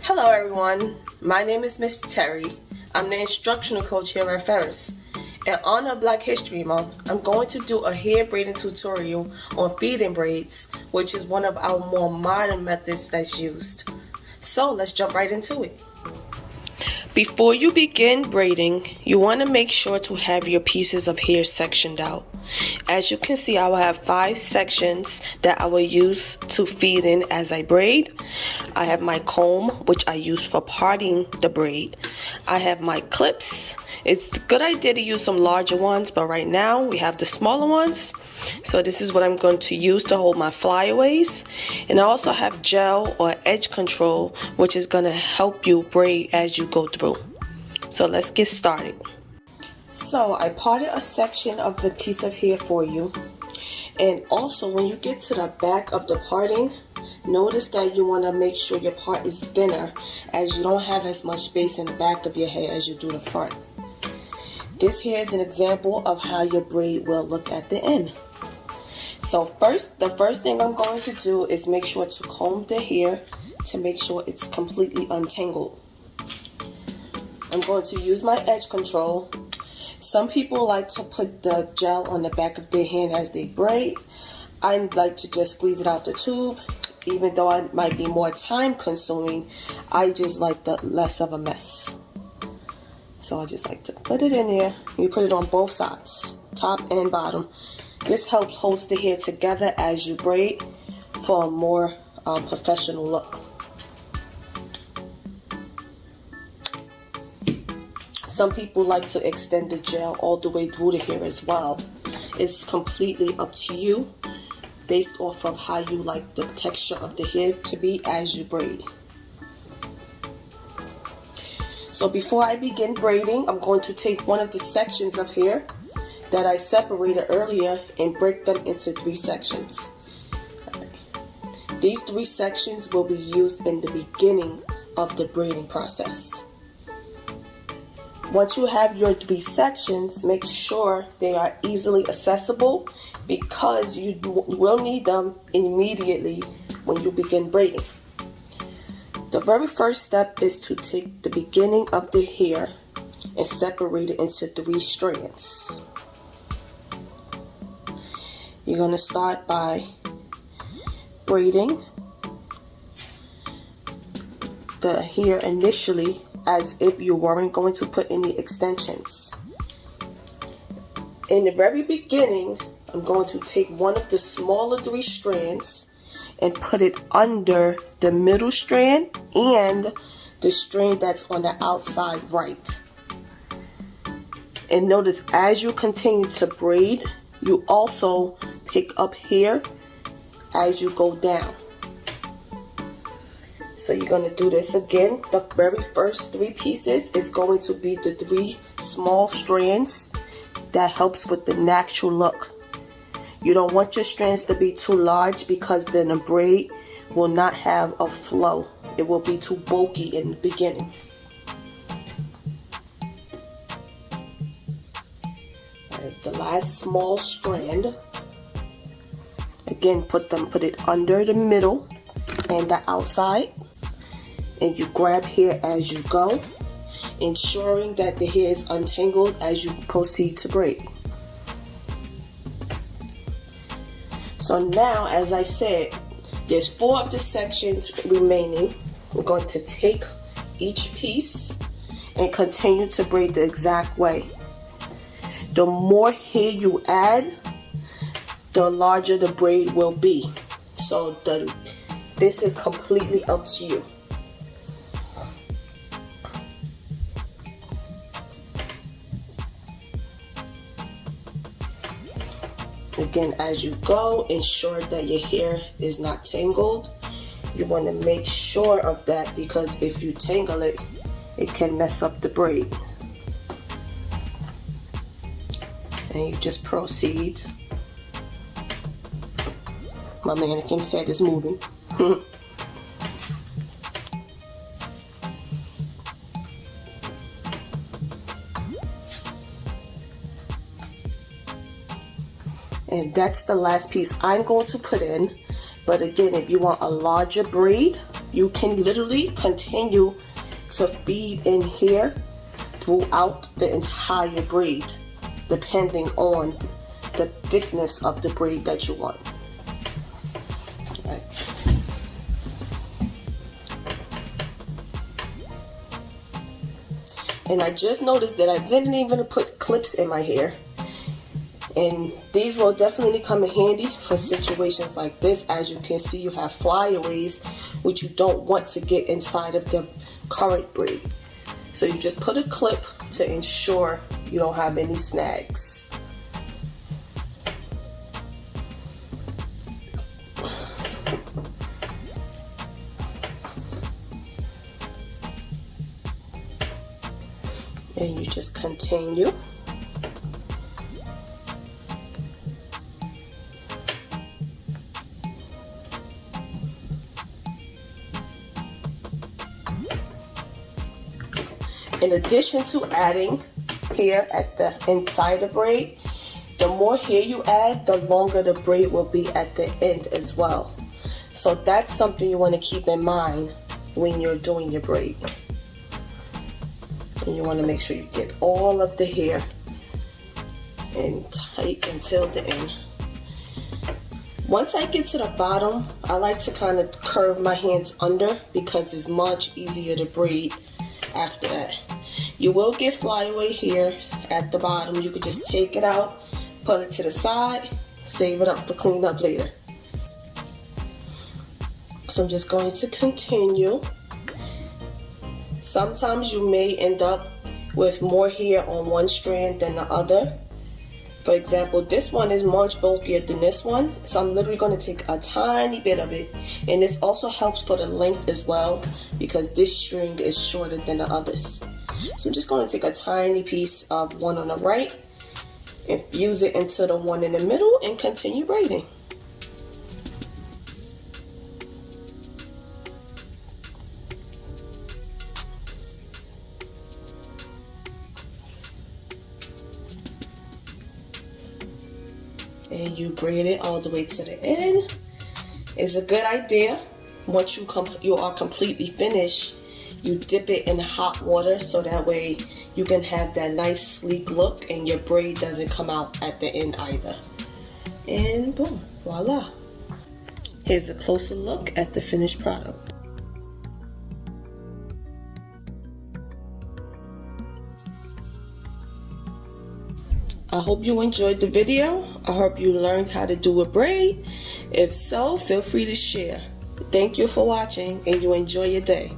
Hello everyone, my name is Miss Terry. I'm the instructional coach here at Ferris. In honor of Black History Month, I'm going to do a hair braiding tutorial on feeding braids, which is one of our more modern methods that's used. So let's jump right into it. Before you begin braiding, you want to make sure to have your pieces of hair sectioned out. As you can see, I will have 5 sections that I will use to feed in as I braid. I have my comb, which I use for parting the braid. I have my clips. It's a good idea to use some larger ones, but right now we have the smaller ones. So this is what I'm going to use to hold my flyaways. And I also have gel or edge control, which is going to help you braid as you go through. So let's get started. So I parted a section of the piece of hair for you. And also when you get to the back of the parting, notice that you want to make sure your part is thinner, as you don't have as much space in the back of your hair as you do the front. This here is an example of how your braid will look at the end. So the first thing I'm going to do is make sure to comb the hair to make sure it's completely untangled. I'm going to use my edge control. Some people like to put the gel on the back of their hand as they braid. I like to just squeeze it out the tube. Even though it might be more time consuming, I just like the less of a mess. So I just like to put it in there. You put it on both sides, top and bottom. This helps holds the hair together as you braid for a more professional look. Some people like to extend the gel all the way through the hair as well. It's completely up to you based off of how you like the texture of the hair to be as you braid. So before I begin braiding, I'm going to take one of the sections of hair that I separated earlier and break them into 3 sections. These 3 sections will be used in the beginning of the braiding process. Once you have your 3 sections, make sure they are easily accessible, because you will need them immediately when you begin braiding. The very first step is to take the beginning of the hair and separate it into 3 strands. You're going to start by braiding the hair initially as if you weren't going to put any extensions. In the very beginning, I'm going to take one of the smaller 3 strands and put it under the middle strand and the strand that's on the outside right. And notice as you continue to braid, you also pick up hair as you go down. So you're going to do this again. The very first 3 pieces is going to be the 3 small strands that helps with the natural look. You don't want your strands to be too large, because then the braid will not have a flow. It will be too bulky in the beginning. Alright, the last small strand, again put it under the middle and the outside, and you grab hair as you go, ensuring that the hair is untangled as you proceed to braid. So now, as I said, there's 4 of the sections remaining. We're going to take each piece and continue to braid the exact way. The more hair you add, the larger the braid will be. So this is completely up to you. Again, as you go, ensure that your hair is not tangled. You want to make sure of that, because if you tangle it, it can mess up the braid. And you just proceed. My mannequin's head is moving. And that's the last piece I'm going to put in. But again, if you want a larger braid, You can literally continue to feed in here throughout the entire braid, depending on the thickness of the braid that you want. Right. And I just noticed that I didn't even put clips in my hair. And these will definitely come in handy for situations like this. As you can see, you have flyaways, which you don't want to get inside of the current braid. So you just put a clip to ensure you don't have any snags. And you just continue. In addition to adding hair at the inside the braid, the more hair you add, the longer the braid will be at the end as well. So that's something you want to keep in mind when you're doing your braid. And you want to make sure you get all of the hair in tight until the end. Once I get to the bottom, I like to kind of curve my hands under because it's much easier to braid after that. You will get flyaway hairs at the bottom. You could just take it out, put it to the side, save it up for cleanup later. So I'm just going to continue. Sometimes you may end up with more hair on one strand than the other. For example, this one is much bulkier than this one, so I'm literally going to take a tiny bit of it. And this also helps for the length as well, because this string is shorter than the others. So I'm just going to take a tiny piece of one on the right, infuse it into the one in the middle, and continue braiding. And you braid it all the way to the end. It's a good idea. Once you are completely finished, you dip it in hot water so that way you can have that nice sleek look and your braid doesn't come out at the end either. And boom, voila. Here's a closer look at the finished product. I hope you enjoyed the video. I hope you learned how to do a braid. If so, feel free to share. Thank you for watching and you enjoy your day.